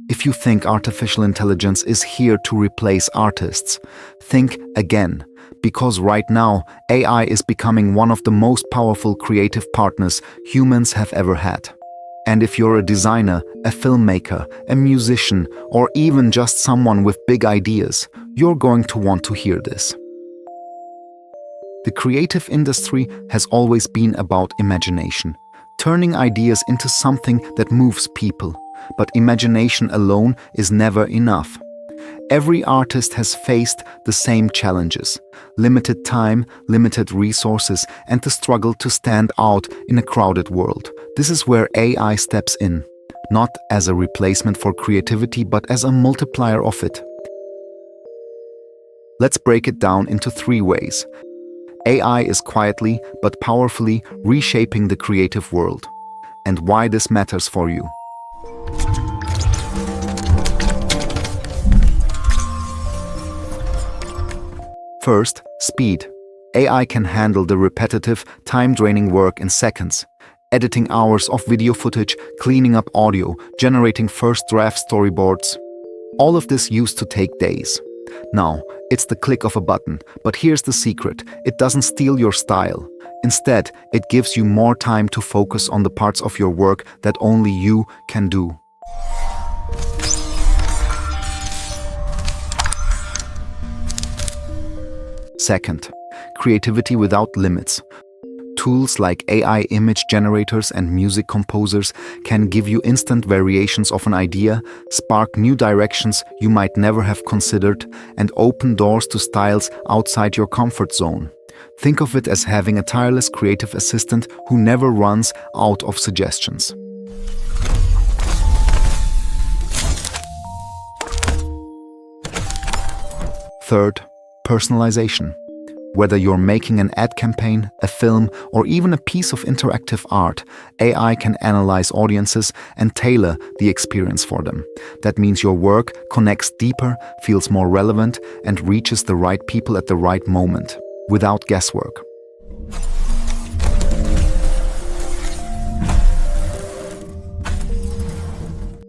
If you think artificial intelligence is here to replace artists, think again, because right now AI is becoming one of the most powerful creative partners humans have ever had. And if you're a designer, a filmmaker, a musician, or even just someone with big ideas, you're going to want to hear this. The creative industry has always been about imagination, turning ideas into something that moves people. But imagination alone is never enough. Every artist has faced the same challenges: limited time, limited resources, and the struggle to stand out in a crowded world. This is where AI steps in, not as a replacement for creativity, but as a multiplier of it. Let's break it down into 3 ways. AI is quietly but powerfully reshaping the creative world, and why this matters for you. First, speed. AI can handle the repetitive, time-draining work in seconds. Editing hours of video footage, cleaning up audio, generating first draft storyboards. All of this used to take days. Now, it's the click of a button, but here's the secret: it doesn't steal your style. Instead, it gives you more time to focus on the parts of your work that only you can do. Second, creativity without limits. Tools like AI image generators and music composers can give you instant variations of an idea, spark new directions you might never have considered, and open doors to styles outside your comfort zone. Think of it as having a tireless creative assistant who never runs out of suggestions. Third, personalization. Whether you're making an ad campaign, a film, or even a piece of interactive art, AI can analyze audiences and tailor the experience for them. That means your work connects deeper, feels more relevant, and reaches the right people at the right moment, without guesswork.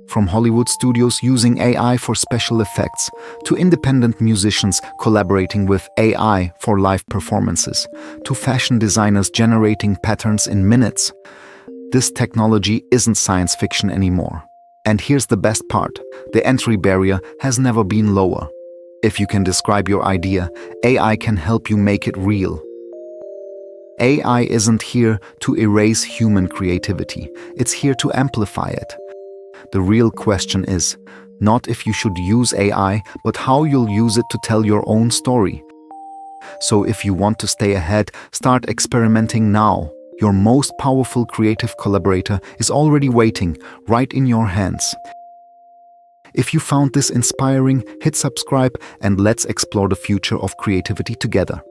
From Hollywood studios using AI for special effects, to independent musicians collaborating with AI for live performances, to fashion designers generating patterns in minutes, this technology isn't science fiction anymore. And here's the best part: the entry barrier has never been lower. If you can describe your idea, AI can help you make it real. AI isn't here to erase human creativity, it's here to amplify it. The real question is not if you should use AI, but how you'll use it to tell your own story. So if you want to stay ahead, start experimenting now. Your most powerful creative collaborator is already waiting, right in your hands. If you found this inspiring, hit subscribe and let's explore the future of creativity together.